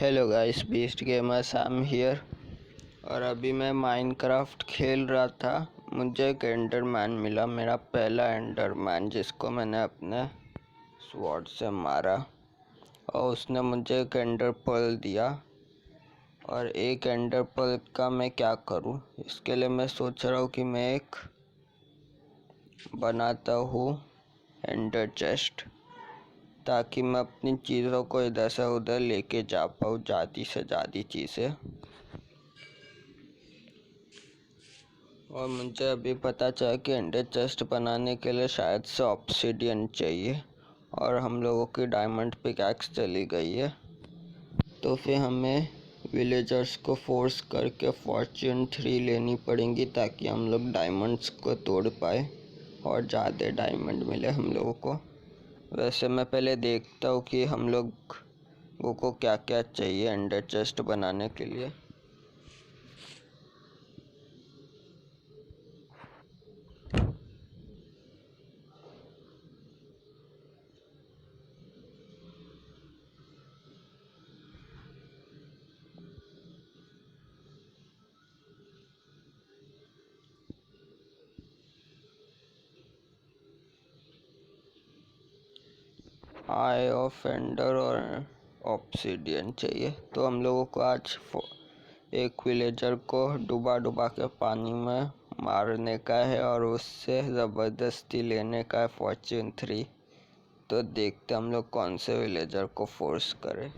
Hello guys, beast gamers I am here. और अभी मैं माइनक्राफ्ट खेल रहा था। मुझे एक एंडरमैन मिला, मेरा पहला एंडरमैन, जिसको मैंने अपने स्वॉर्ड से मारा। और उसने मुझे एक एंडर पर्ल दिया। और एक एंडर पर्ल का मैं क्या करूं, इसके लिए मैं सोच रहा हूं कि मैं एक बनाता हूँ एंडर चेस्ट, ताकि मैं अपनी चीज़ों को इधर से उधर लेके जा पाऊँ, ज़्यादा से ज़्यादा चीज़ें। और मुझे अभी पता चला कि एंडर चेस्ट बनाने के लिए शायद से ऑब्सिडियन चाहिए, और हम लोगों की डायमंड पिकैक्स चली गई है। तो फिर हमें विलेजर्स को फोर्स करके फॉर्च्यून 3 लेनी पड़ेंगी, ताकि हम लोग डायमंड्स को तोड़ पाए और ज़्यादा डायमंड मिले हम लोगों को। वैसे मैं पहले देखता हूँ कि हम लोगों को क्या क्या चाहिए एंडर चेस्ट बनाने के लिए। आई ऑफ एंडर और ऑब्सिडियन चाहिए। तो हम लोगों को आज एक विलेजर को डुबा डुबा के पानी में मारने का है और उससे ज़बरदस्ती लेने का है फॉर्च्यून 3। तो देखते हम लोग कौन से विलेजर को फोर्स करें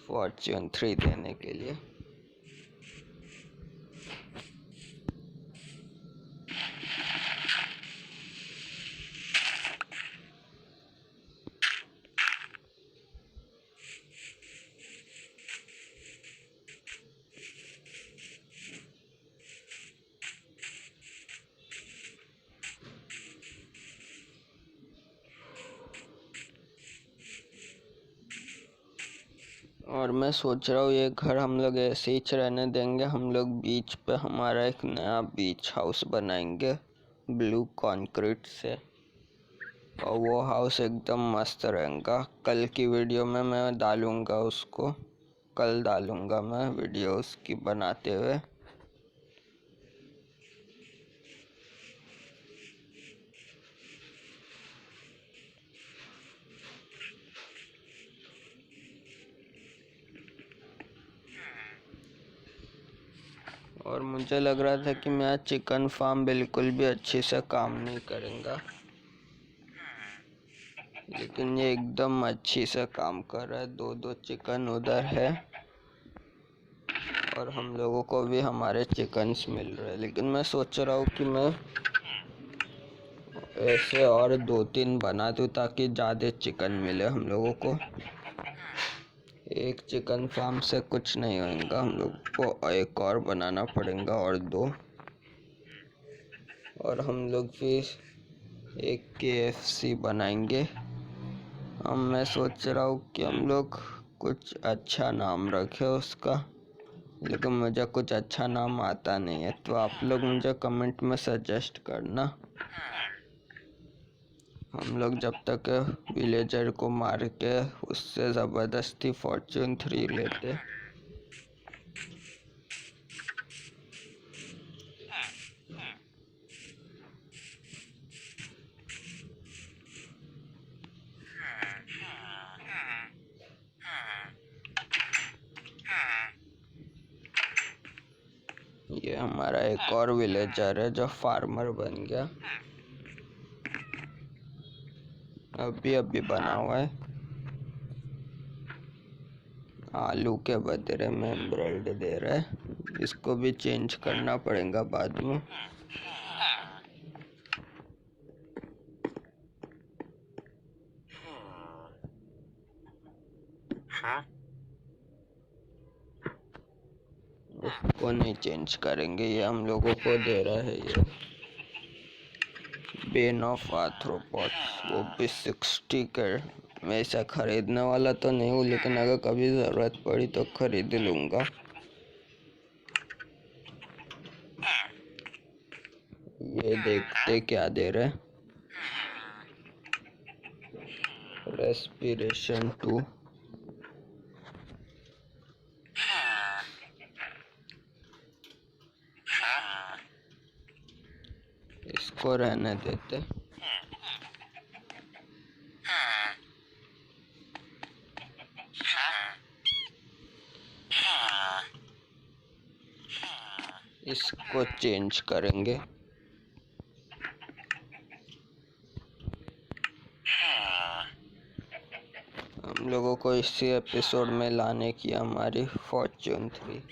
फॉर्च्यून 3 देने के लिए। और मैं सोच रहा हूँ ये घर हम लोग ऐसे ही रहने देंगे। हम लोग बीच पे हमारा एक नया बीच हाउस बनाएंगे ब्लू कंक्रीट से, और वो हाउस एकदम मस्त रहेगा। कल की वीडियो में मैं डालूँगा उसको, कल डालूँगा मैं वीडियो उसकी बनाते हुए। और मुझे लग रहा था कि मेरा चिकन फार्म बिल्कुल भी अच्छे से काम नहीं करेगा, लेकिन ये एकदम अच्छी से काम कर रहा है। दो चिकन उधर है और हम लोगों को भी हमारे चिकन्स मिल रहे हैं। लेकिन मैं सोच रहा हूँ कि मैं ऐसे और 2-3 बना दूँ ताकि ज़्यादा चिकन मिले हम लोगों को। एक चिकन फार्म से कुछ नहीं होगा, हम लोग को एक और बनाना पड़ेगा और 2। और हम लोग फिर एक KFC बनाएंगे। अब मैं सोच रहा हूँ कि हम लोग कुछ अच्छा नाम रखें उसका, लेकिन मुझे कुछ अच्छा नाम आता नहीं है। तो आप लोग मुझे कमेंट में सजेस्ट करना। हम लोग जब तक विलेजर को मार के उससे ज़बरदस्ती फॉर्च्यून 3 लेते। ये हमारा एक और विलेजर है जो फार्मर बन गया, अभी बना हुआ है। आलू के बदले में ब्रेड दे रहा है, इसको भी चेंज करना पड़ेगा बाद में। उसको नहीं चेंज करेंगे, ये हम लोगों को दे रहा है ये बेन ऑफ आर्थ्रोपॉड्स, वो भी 60 के। मैं इसे खरीदने वाला तो नहीं हूँ, लेकिन अगर कभी ज़रूरत पड़ी तो खरीद लूँगा। ये देखते क्या दे रहे, रेस्पिरेशन 2। को रहने देते। इसको चेंज करेंगे। हम लोगों को इसी एपिसोड में लाने की हमारी फॉर्च्यून 3।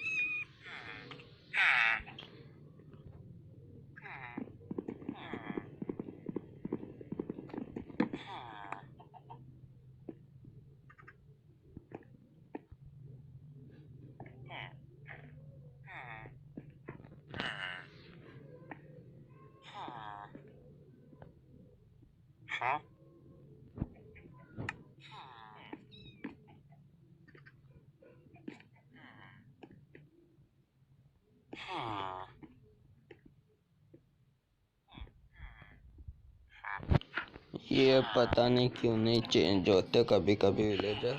ये पता नहीं क्यों नहीं चेंज होते कभी कभी विलेजर।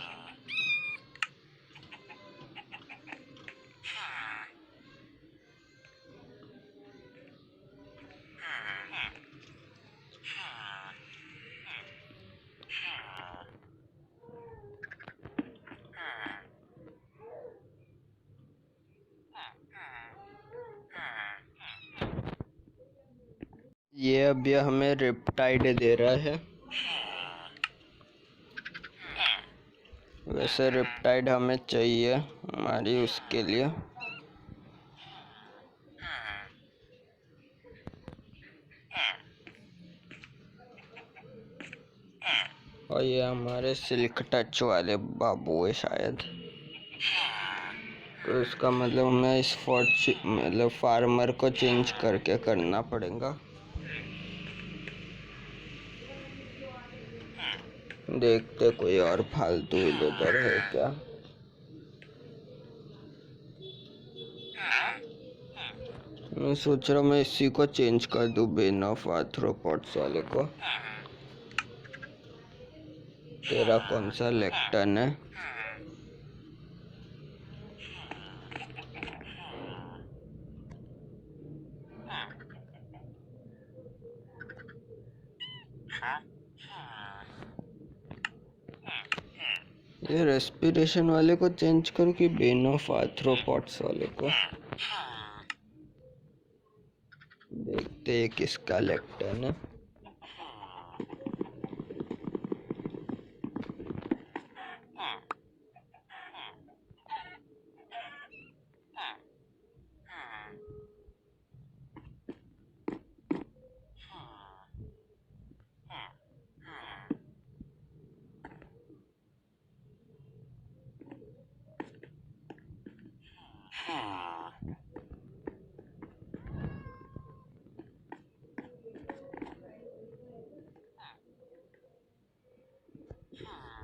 ये अभी हमें रिपटाइड दे रहा है। वैसे रिपटाइड हमें चाहिए हमारी उसके लिए। और ये हमारे सिल्क टच वाले बाबू है शायद। तो इसका मतलब हमें इस फार्मर को चेंज करके करना पड़ेगा। देखते कोई और फालतू विलेजर है क्या। मैं सोच रहा हूँ मैं इसी को चेंज कर दूँ, बेन ऑफ आर्थ्रोपॉड्स वाले को। तेरा कौन सा लेक्टन है? ये रेस्पिरेशन वाले को चेंज करूँ कि बेन ऑफ आर्थ्रोपॉड्स वाले को? देखते किसका लेक्टन है।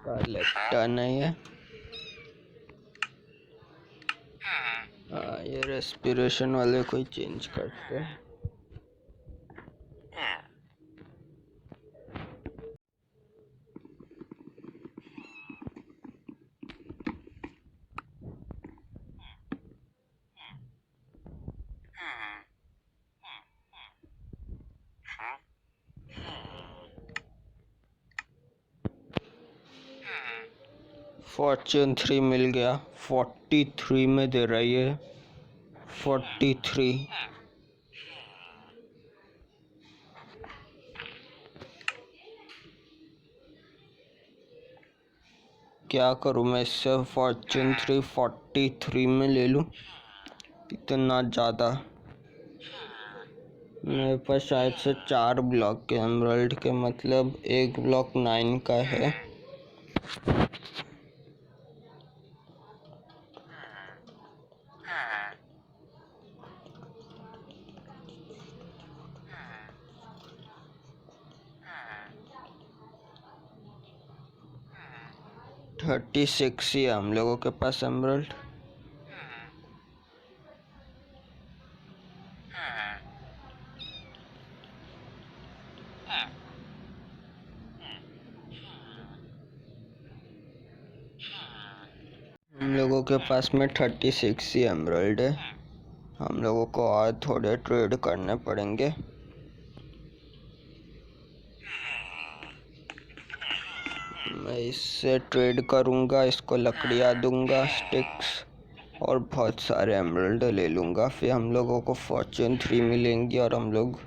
का लेक्टन है ये। हाँ, ये रेस्पिरेशन वाले को ही चेंज करते हैं। फॉर्च्यून 3 मिल गया। 43 में दे रही है। 43। क्या करूँ मैं इससे? फॉर्च्यून 3 43 में ले लूँ? इतना ज़्यादा? मेरे पास शायद से 4 ब्लॉक के एमराल्ड के, मतलब एक ब्लॉक 9 का है। थर्टी 36 ही है हम लोगों के पास एमराल्ड। हम लोगों के पास में 36 ही एमराल्ड है। हम लोगों को और थोड़े ट्रेड करने पड़ेंगे। मैं इससे ट्रेड करूँगा, इसको लकड़ियाँ दूँगा, स्टिक्स और बहुत सारे एमरल्ड ले लूँगा। फिर हम लोगों को फॉर्च्यून 3 मिलेंगी और हम लोग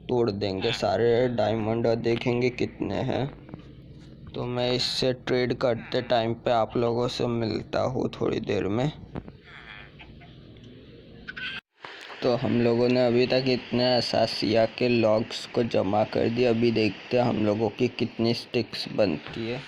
तोड़ देंगे सारे डायमंड और देखेंगे कितने हैं। तो मैं इससे ट्रेड करते टाइम पे आप लोगों से मिलता हूँ थोड़ी देर में। तो हम लोगों ने अभी तक इतने असासिया के लॉग्स को जमा कर दिया। अभी देखते हैं हम लोगों की कितनी स्टिक्स बनती है।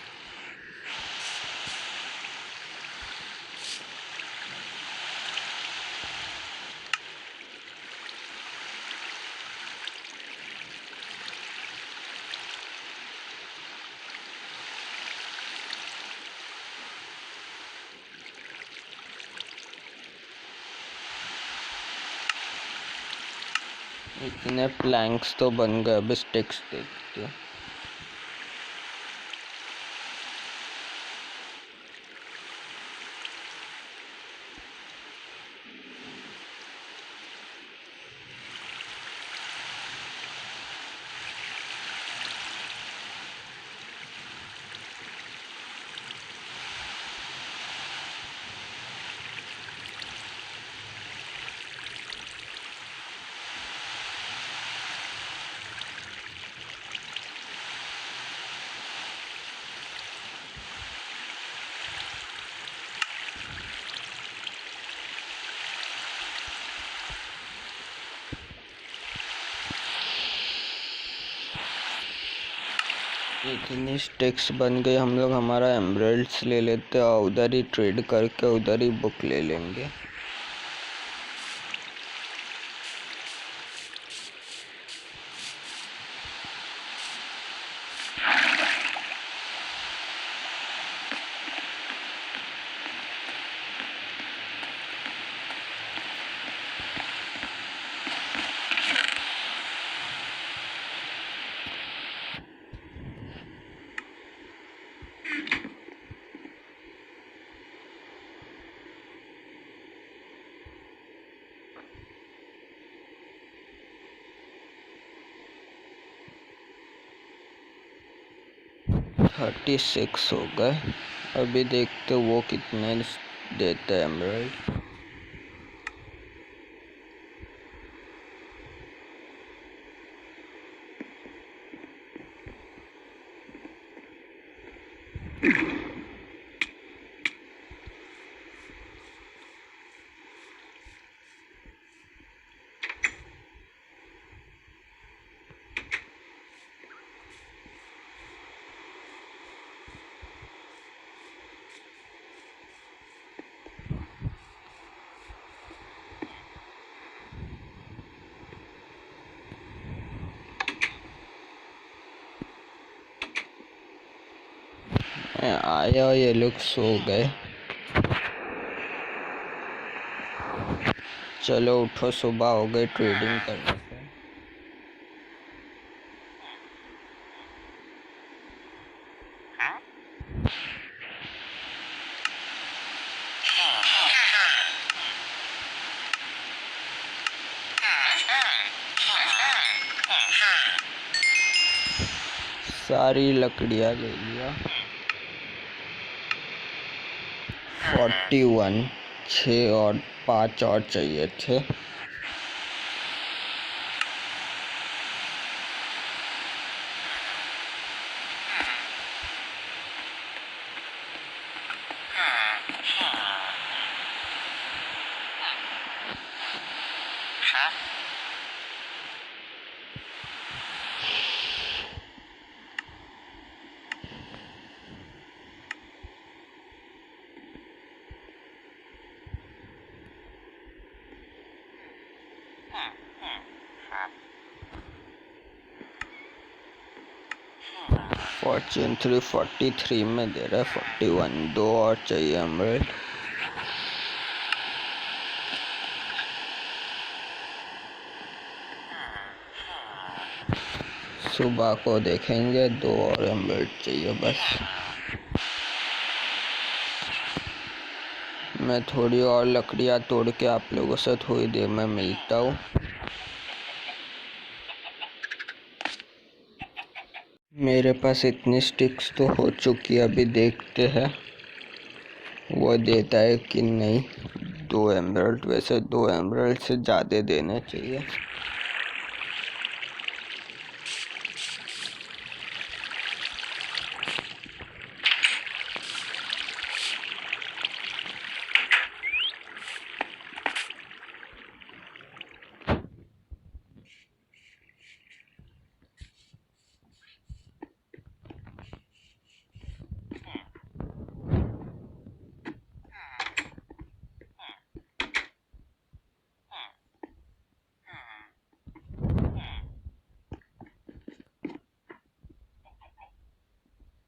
इतने प्लैंक्स तो बन गए। अभी स्टिक्स देखते हैं। इतनी स्टिक्स बन गई, हम लोग हमारा एमरल्ड्स ले लेते हैं और उधर ही ट्रेड करके उधर ही बुक ले लेंगे। थर्टी 36 हो गए। अभी देखते वो कितने देते हैं एमरल्ड। आया ये लोग सो गए। चलो उठो, सुबह हो गई, ट्रेडिंग करने पे। सारी लकड़ियाँ ले लिया। 41, 6 और 5 और चाहिए थे। फॉर्च्यून 3 43 में दे रहा है। 41, 2 और चाहिए एमरल्ड। सुबह को देखेंगे। 2 और एमरल्ड चाहिए बस। मैं थोड़ी और लकड़ियाँ तोड़ के आप लोगों से थोड़ी देर में मिलता हूँ। मेरे पास इतनी स्टिक्स तो हो चुकी है, अभी देखते हैं वो देता है कि नहीं। 2 एमराल्ड, वैसे 2 एमराल्ड से ज़्यादा देने चाहिए।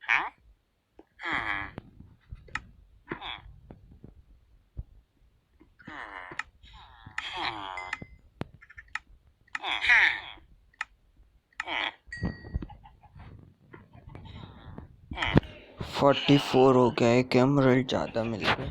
हाँ। 44 हो गया है, एमराल्ड ज़्यादा मिल गए।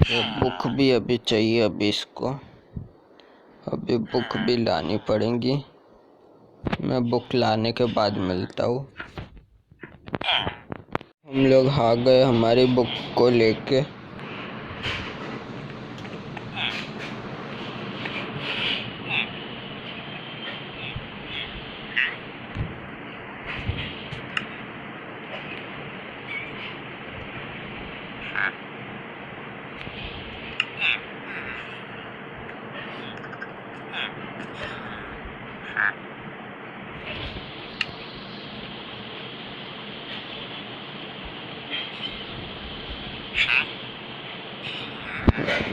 ये बुक भी अभी चाहिए, अभी इसको अभी बुक भी लानी पड़ेगी। मैं बुक लाने के बाद मिलता हूँ। हम लोग आ गए हमारी बुक को लेके।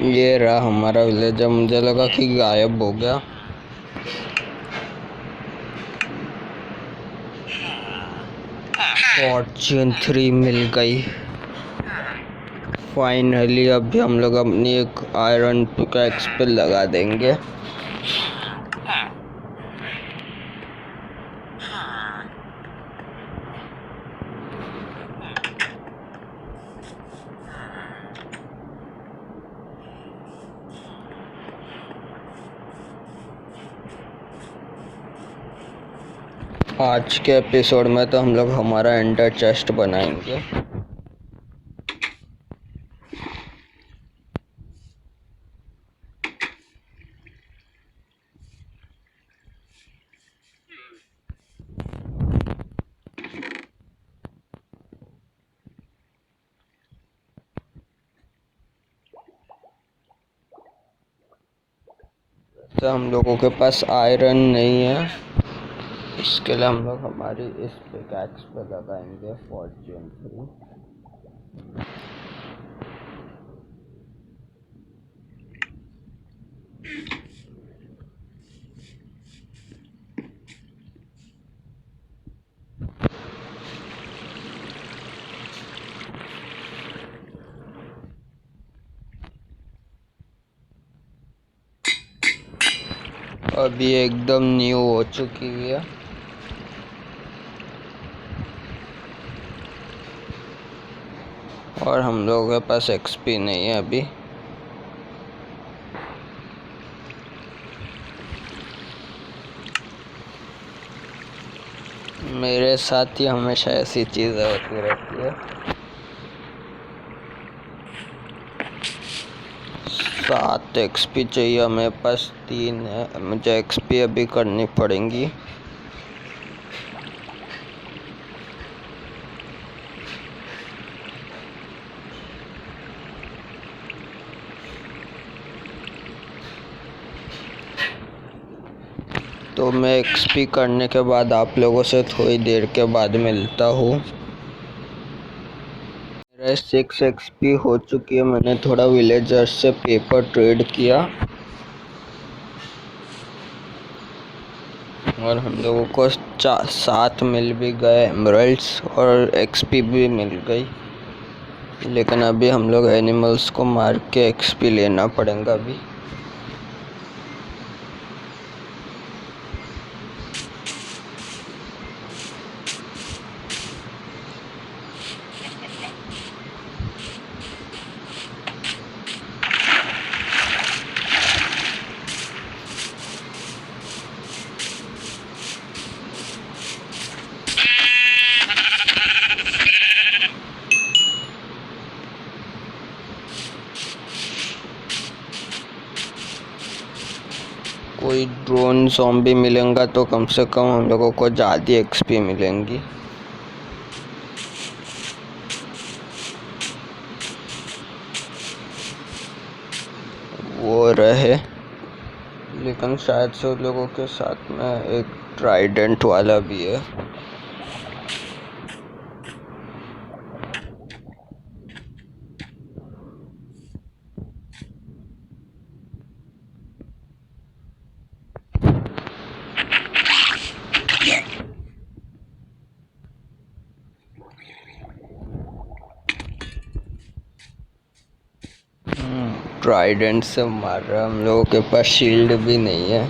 ये रहा हमारा विलेज। मुझे लगा कि गायब हो गया। फॉर्च्यून 3 मिल गई फाइनली। अभी हम लोग अपनी एक आयरन पिकैक्स पे लगा देंगे। आज के एपिसोड में तो हम लोग हमारा एंडर चेस्ट बनाएंगे। तो हम लोगों के पास आयरन नहीं है, इसके लिए हम लोग हमारी इस पिकैक्स पे लगाएंगे फॉर्च्यून 3। अभी एकदम न्यू हो चुकी है। और हम लोगों के पास एक्सपी नहीं है अभी। मेरे साथ ही हमेशा ऐसी चीज़ें होती रहती है। 7 एक्सपी चाहिए, मेरे पास 3 है। मुझे एक्सपी अभी करनी पड़ेंगी। तो मैं एक्सपी करने के बाद आप लोगों से थोड़ी देर के बाद मिलता हूँ। मेरा 6 एक्सपी हो चुकी है। मैंने थोड़ा विलेजर्स से पेपर ट्रेड किया और हम लोगों को 7 मिल भी गए एमराल्ड्स और एक्सपी भी मिल गई। लेकिन अभी हम लोग एनिमल्स को मार के एक्सपी लेना पड़ेगा अभी। कोई ड्रोन ज़ॉम्बी मिलेगा तो कम से कम हम लोगों को ज़्यादा एक्सपी मिलेंगी। वो रहे, लेकिन शायद से उन लोगों के साथ में एक ट्राइडेंट वाला भी है। ट्राइडेंट से मार रहा, हम लोगों के पास शील्ड भी नहीं है।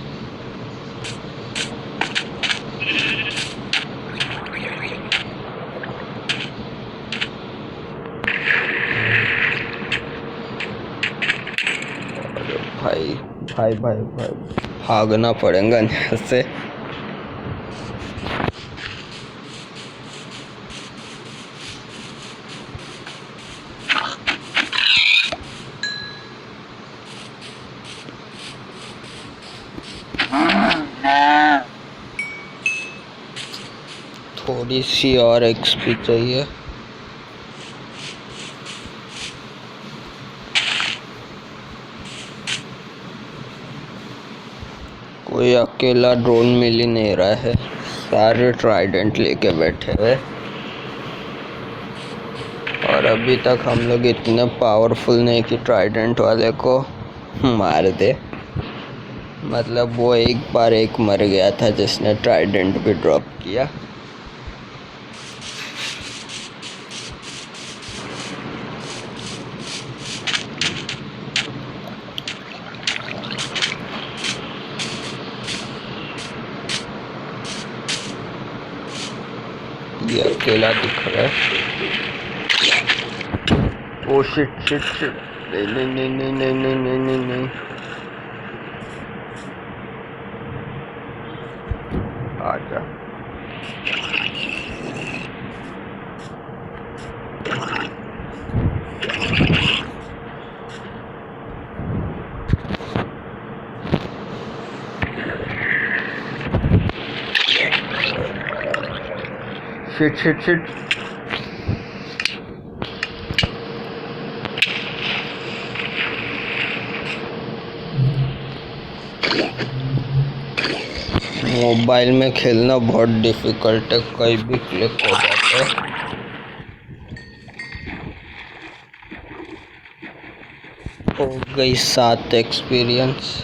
भाई भाई भाई भाई भागना पड़ेगा यहाँ से। थोड़ी सी और एक्सपी चाहिए। कोई अकेला ड्रोन मिल ही नहीं रहा है, सारे ट्राइडेंट लेके बैठे हुए। और अभी तक हम लोग इतने पावरफुल नहीं कि ट्राइडेंट वाले को मार दे। मतलब वो एक बार एक मर गया था जिसने ट्राइडेंट भी ड्रॉप किया। ये अकेला दिख रहा है। ओ शिट शिट शिट, नहीं नहीं नहीं नहीं नहीं नहीं नहीं नहीं, आजा। शिट शिट शिट, मोबाइल में खेलना बहुत डिफिकल्ट है, कहीं भी क्लिक हो जाता है। हो गई 7 एक्सपीरियंस।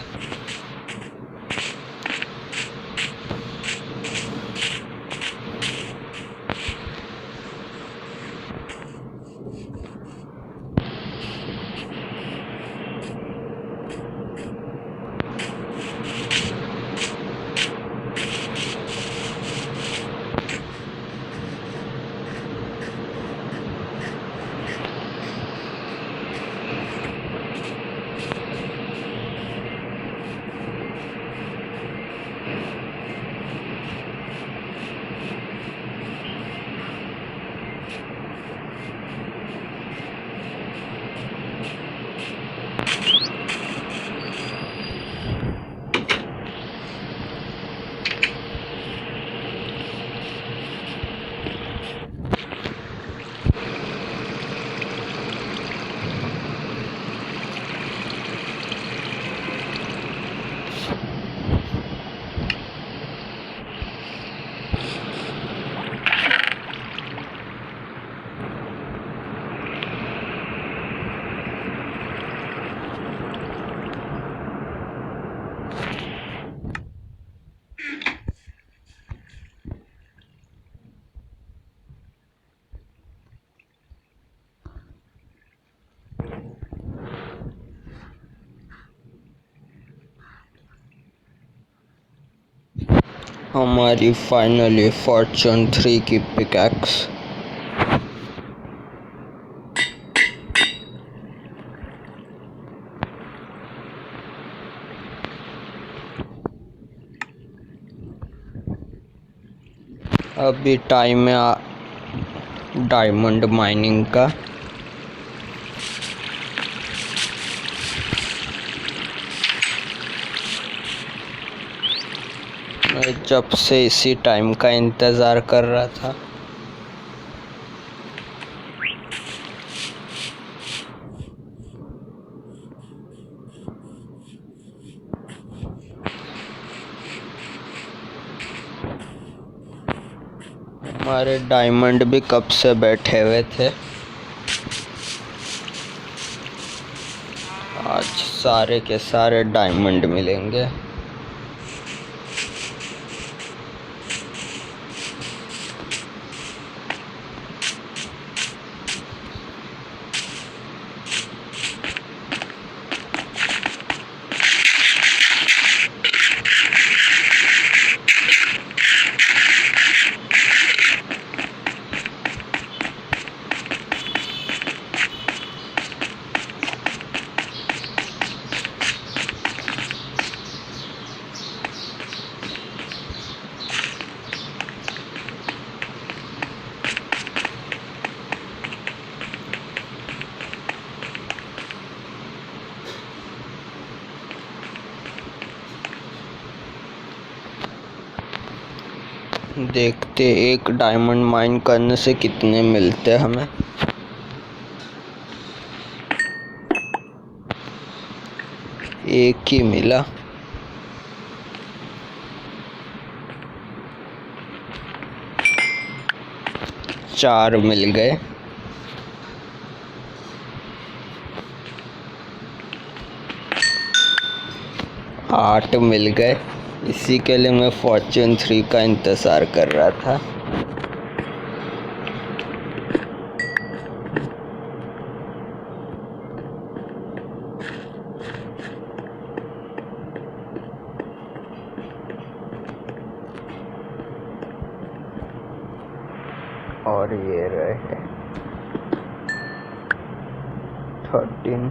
हमारी फाइनली फॉर्चून 3 की पिकैक्स। अभी टाइम है डायमंड माइनिंग का। मैं जब से इसी टाइम का इंतज़ार कर रहा था। हमारे डायमंड भी कब से बैठे हुए थे। आज सारे के सारे डायमंड मिलेंगे। देखते एक डायमंड माइन करने से कितने मिलते हमें। एक ही मिला। चार मिल गए। 8 मिल गए। इसी के लिए मैं फॉर्च्यून 3 का इंतज़ार कर रहा था। और ये रहे 13।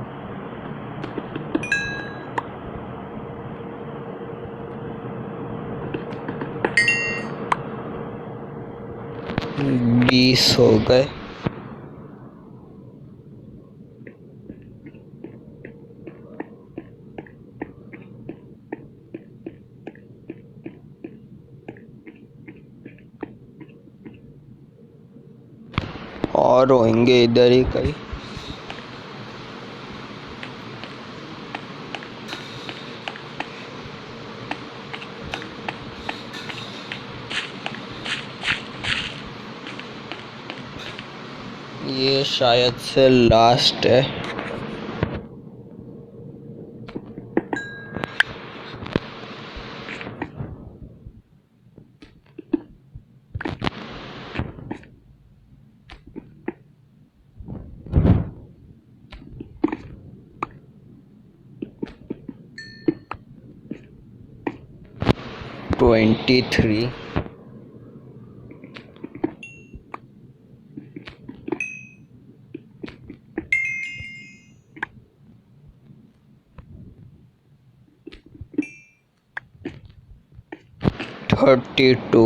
बीस हो गए। और होंगे इधर ही कहीं। ये शायद से लास्ट है। ट्वेंटी 3। थर्टी 2।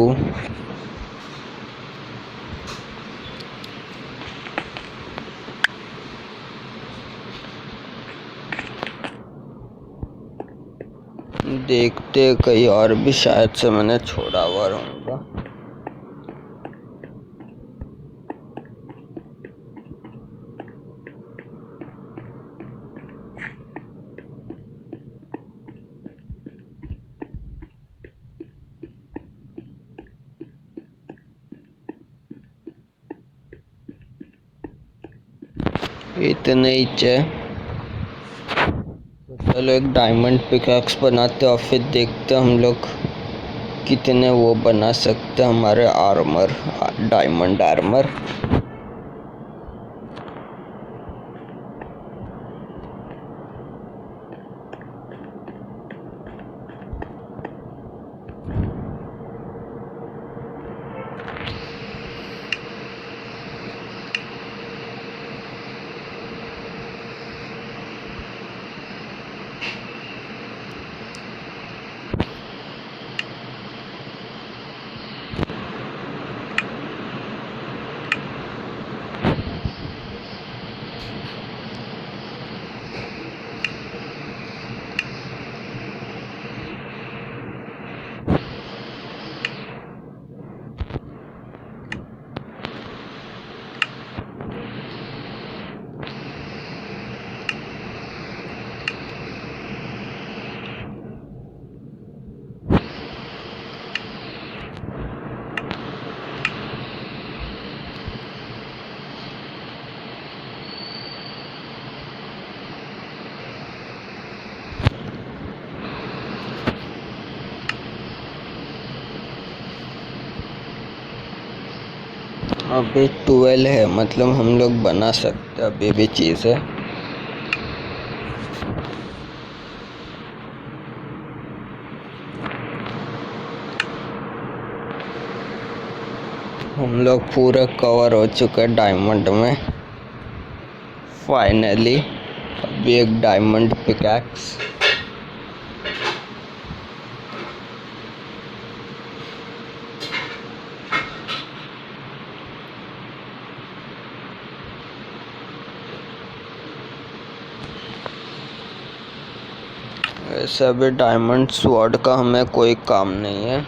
देखते कहीं और भी शायद से मैंने छोड़ा हुआ रहूँगा। इतने ही चाहिए। चलो एक डायमंड पिकैक्स बनाते और फिर देखते हम लोग कितने वो बना सकते हैं हमारे आर्मर, डायमंड आर्मर। अभी 12 है, मतलब हम लोग बना सकते हैं अभी भी चीज़ें। हम लोग पूरे कवर हो चुके हैं डायमंड में फाइनली। अभी एक डायमंड पिकैक्स। वैसे अभी डायमंड स्वॉर्ड का हमें कोई काम नहीं है।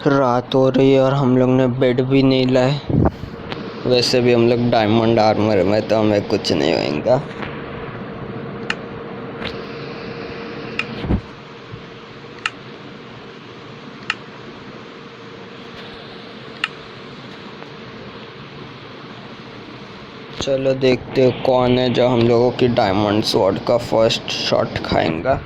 रात हो रही है और हम लोग ने बेड भी नहीं लाए। वैसे भी हम लोग डायमंड आर्मर में, तो हमें कुछ नहीं होएगा। चलो देखते हो कौन है जो हम लोगों की डायमंड स्वॉर्ड का फर्स्ट शॉट खाएगा।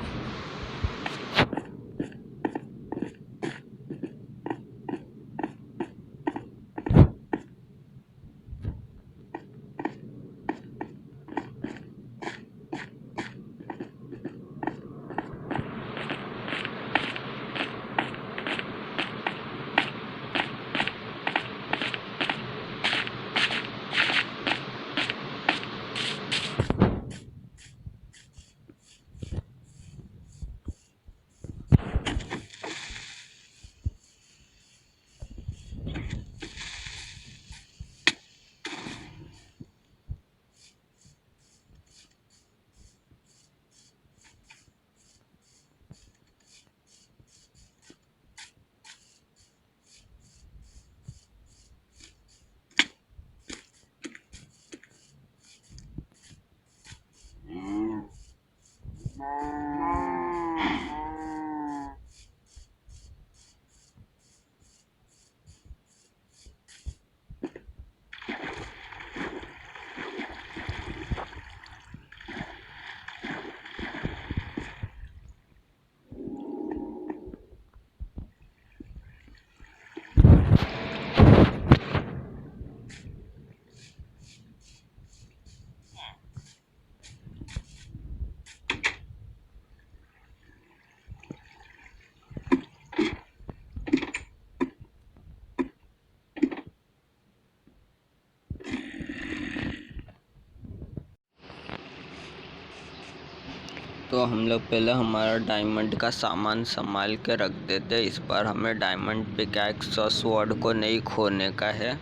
तो हम लोग पहले हमारा डायमंड का सामान संभाल के रख देते। इस बार हमें डायमंड पिकैक्स और स्वॉर्ड को नहीं खोने का है।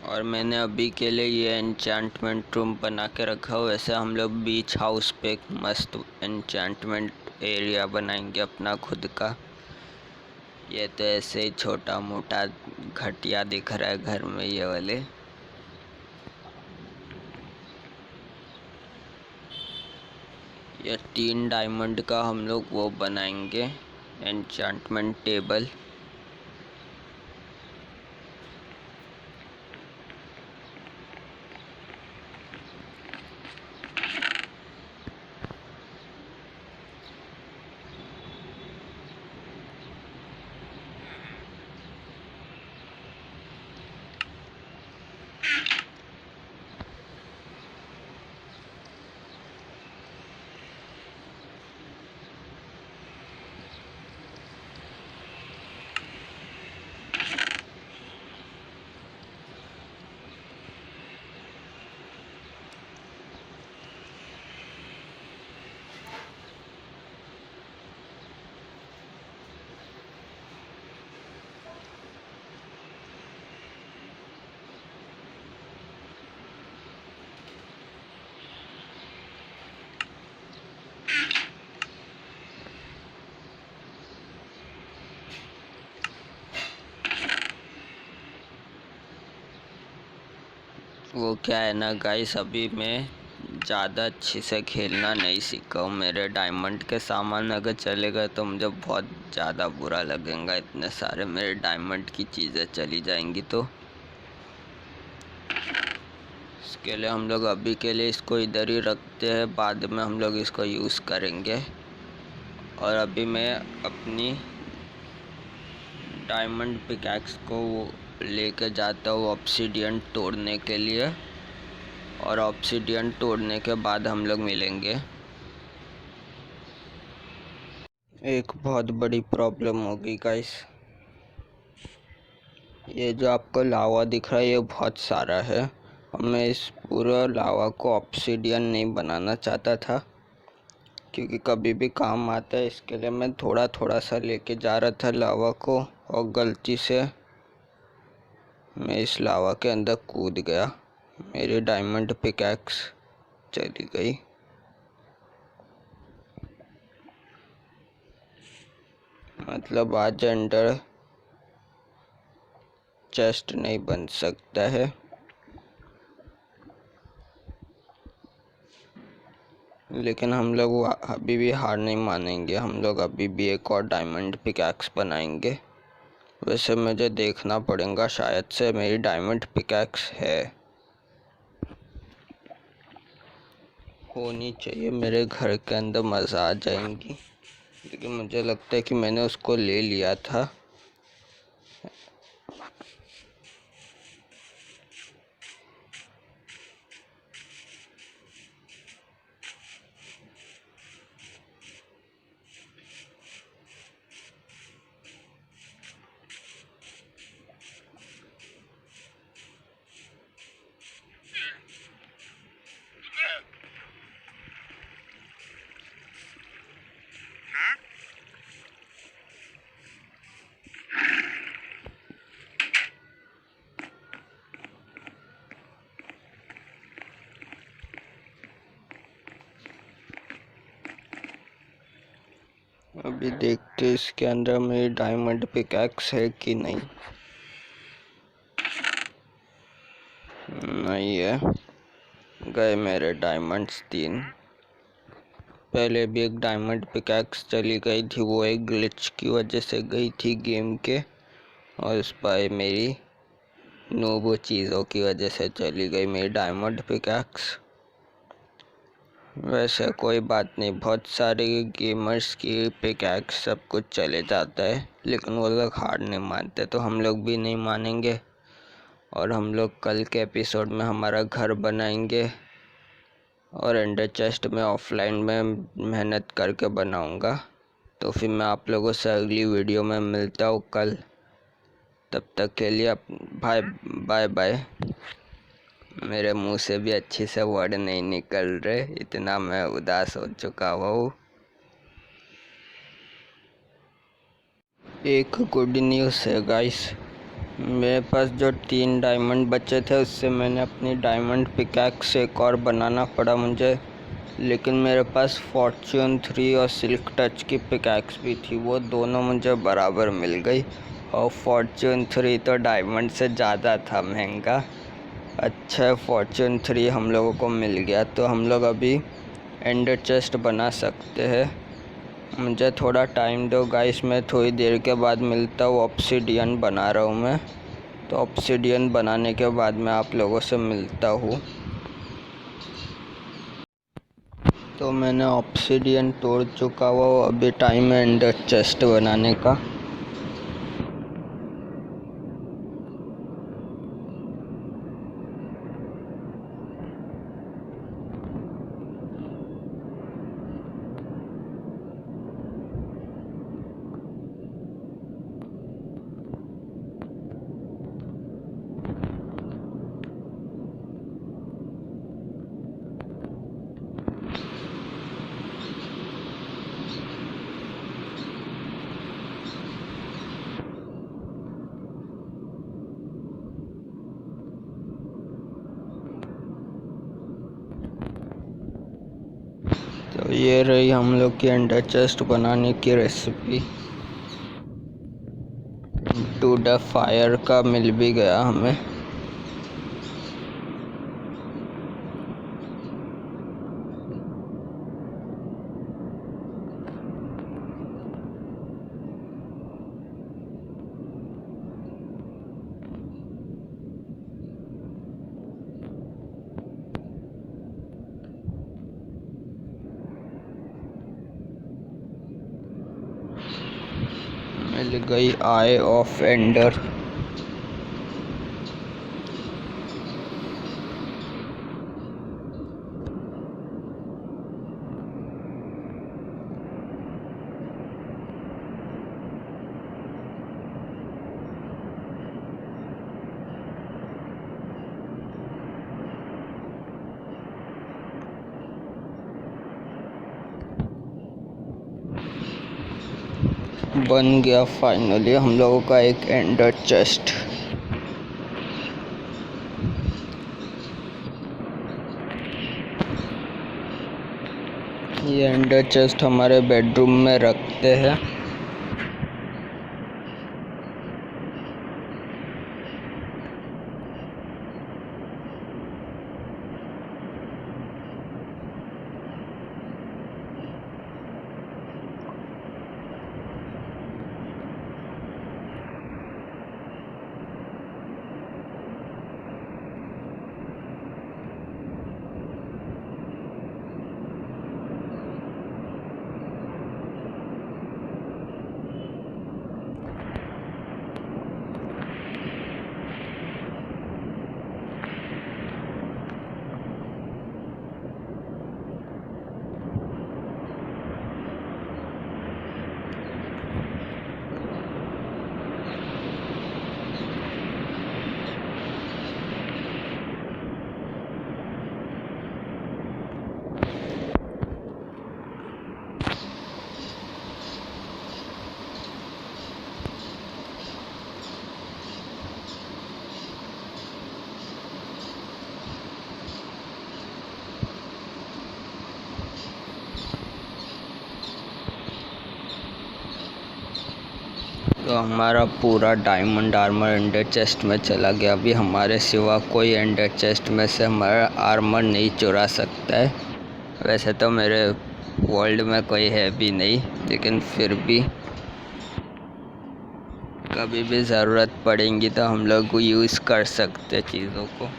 और मैंने अभी के लिए ये एन्चेंटमेंट रूम बना के रखा हुआ। वैसे हम लोग बीच हाउस पे एक मस्त एन्चेंटमेंट एरिया बनाएंगे अपना खुद का। ये तो ऐसे ही छोटा मोटा घटिया दिख रहा है घर में ये वाले। ये 3 डायमंड का हम लोग वो बनाएंगे एन्चेंटमेंट टेबल। वो क्या है ना गाइस, अभी मैं ज़्यादा अच्छे से खेलना नहीं सीखा हूँ। मेरे डायमंड के सामान अगर चले गए तो मुझे बहुत ज़्यादा बुरा लगेगा। इतने सारे मेरे डायमंड की चीज़ें चली जाएंगी तो इसके लिए हम लोग अभी के लिए इसको इधर ही रखते हैं, बाद में हम लोग इसको यूज़ करेंगे। और अभी मैं अपनी डायमंड पिकैक्स को लेके जाता हूँ ऑब्सीडियन तोड़ने के लिए, और ऑब्सीडियन तोड़ने के बाद हम लोग मिलेंगे। एक बहुत बड़ी प्रॉब्लम होगी गाइस, ये जो आपको लावा दिख रहा है ये बहुत सारा है, और मैं इस पूरा लावा को ऑब्सीडियन नहीं बनाना चाहता था क्योंकि कभी भी काम आता है। इसके लिए मैं थोड़ा थोड़ा सा लेके जा रहा था लावा को, और गलती से मैं इस लावा के अंदर कूद गया। मेरी डायमंड पिकैक्स चली गई। मतलब आज अंडर चेस्ट नहीं बन सकता है। लेकिन हम लोग अभी भी हार नहीं मानेंगे, हम लोग अभी भी एक और डायमंड पिकैक्स बनाएंगे। वैसे मुझे देखना पड़ेगा, शायद से मेरी डायमंड पिकैक्स है, होनी चाहिए मेरे घर के अंदर, मज़ा आ जाएंगी। लेकिन मुझे लगता है कि मैंने उसको ले लिया था। अभी देखते इसके अंदर मेरी डायमंड पिकैक्स है कि नहीं। नहीं है, गए मेरे डायमंड्स 3। पहले भी एक डायमंड पिकैक्स चली गई थी, वो एक ग्लिच की वजह से गई थी गेम के, और इस पर मेरी नोबो चीज़ों की वजह से चली गई मेरी डायमंड पिकैक्स। वैसे कोई बात नहीं, बहुत सारे गेमर्स की पिकैक्स सब कुछ चले जाता है, लेकिन वो लोग हार नहीं मानते, तो हम लोग भी नहीं मानेंगे। और हम लोग कल के एपिसोड में हमारा घर बनाएंगे, और एंडर चेस्ट में ऑफलाइन में मेहनत करके बनाऊंगा। तो फिर मैं आप लोगों से अगली वीडियो में मिलता हूँ कल। तब तक के लिए बाय बाय बाय। मेरे मुंह से भी अच्छे से वर्ड नहीं निकल रहे, इतना मैं उदास हो चुका हूँ। एक गुड न्यूज़ है गाइस, मेरे पास जो 3 डायमंड बचे थे उससे मैंने अपनी डायमंड पिकैक्स एक और बनाना पड़ा मुझे। लेकिन मेरे पास फॉर्च्यून 3 और सिल्क टच की पिकैक्स भी थी, वो दोनों मुझे बराबर मिल गई। और फॉर्च्यून 3 तो डायमंड से ज़्यादा था महंगा। अच्छा, फॉर्च्यून 3 हम लोगों को मिल गया, तो हम लोग अभी एंडर चेस्ट बना सकते हैं। मुझे थोड़ा टाइम दो गाइस, मैं थोड़ी देर के बाद मिलता हूँ। ऑब्सीडियन बना रहा हूँ मैं, तो ऑब्सीडियन बनाने के बाद मैं आप लोगों से मिलता हूँ। तो मैंने ऑब्सीडियन तोड़ चुका हूँ, अभी टाइम है एंडर चेस्ट बनाने का। तो ये रही हम लोग की एंडर चेस्ट बनाने की रेसिपी। टू द फायर का मिल भी गया हमें। मिल गई आई ऑफ एंडर। बन गया फाइनली हम लोगों का एक एंडर चेस्ट। ये एंडर चेस्ट हमारे बेडरूम में रखते हैं। तो हमारा पूरा डायमंड आर्मर एंडर चेस्ट में चला गया। अभी हमारे सिवा कोई एंडर चेस्ट में से हमारा आर्मर नहीं चुरा सकता है। वैसे तो मेरे वर्ल्ड में कोई है भी नहीं, लेकिन फिर भी कभी भी ज़रूरत पड़ेगी तो हम लोग यूज़ कर सकते चीज़ों को।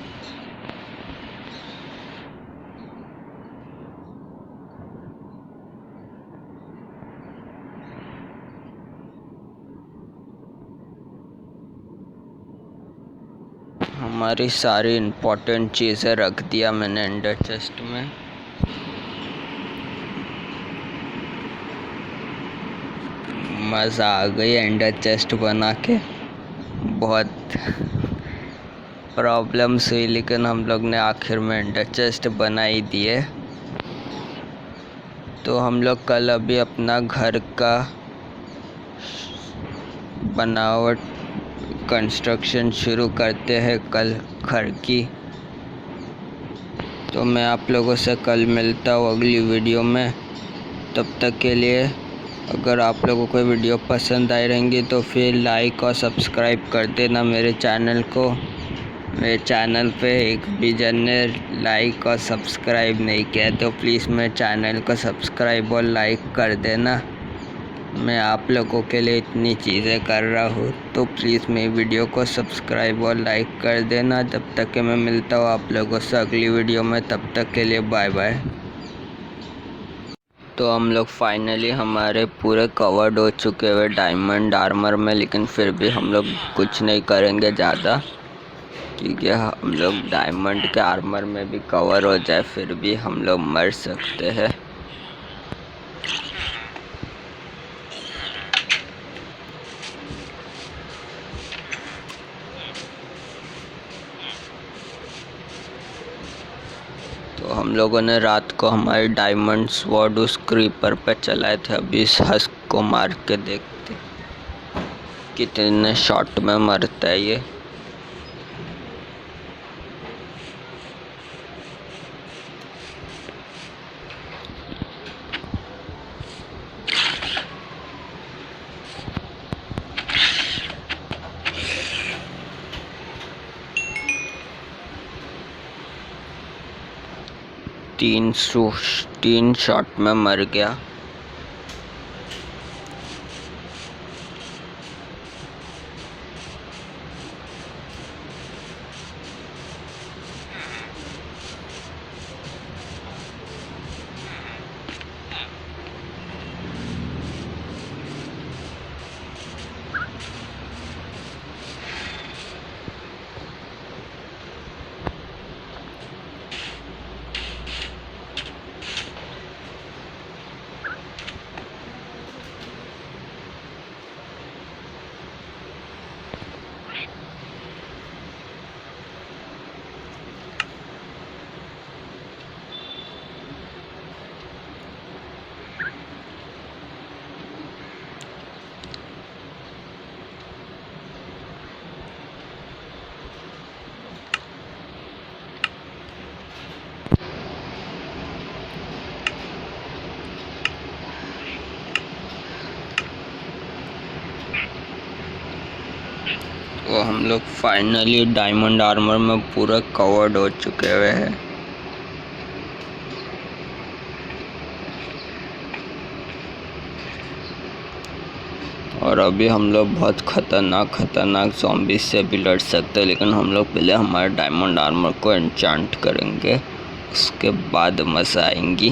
हमारी सारी इम्पोर्टेंट चीज़ें रख दिया मैंने एंडर चेस्ट में। मज़ा आ गई एंडर चेस्ट बना के। बहुत प्रॉब्लम्स हुई, लेकिन हम लोग ने आखिर में एंडर चेस्ट बना ही दिए। तो हम लोग कल अभी अपना घर का बनावट कंस्ट्रक्शन शुरू करते हैं कल घर की। तो मैं आप लोगों से कल मिलता हूँ अगली वीडियो में। तब तक के लिए अगर आप लोगों को वीडियो पसंद आई रहेंगी तो फिर लाइक और सब्सक्राइब कर देना मेरे चैनल को। मेरे चैनल पे एक भी जन ने लाइक और सब्सक्राइब नहीं किया तो प्लीज़ मेरे चैनल को सब्सक्राइब और लाइक कर देना। मैं आप लोगों के लिए इतनी चीज़ें कर रहा हूँ, तो प्लीज़ मेरी वीडियो को सब्सक्राइब और लाइक कर देना। तब तक के मैं मिलता हूँ आप लोगों से अगली वीडियो में। तब तक के लिए बाय बाय। तो हम लोग फाइनली हमारे पूरे कवर्ड हो चुके हुए डायमंड आर्मर में, लेकिन फिर भी हम लोग कुछ नहीं करेंगे ज़्यादा, क्योंकि हम लोग डायमंड के आर्मर में भी कवर हो जाए फिर भी हम लोग मर सकते हैं। तो हम लोगों ने रात को हमारे डायमंड स्वॉर्ड उस क्रीपर पे चलाए थे। अभी इस हस्क को मार के देखते कितने शॉट में मरता है ये। तीन शॉट में मर गया। हम लोग फाइनली डायमंड आर्मर में पूरा कवर्ड हो चुके हुए हैं। और अभी हम लोग बहुत खतरनाक ज़ॉम्बी से भी लड़ सकते हैं, लेकिन हम लोग पहले हमारे डायमंड आर्मर को एन्चांट करेंगे, उसके बाद मज़ा आएंगी।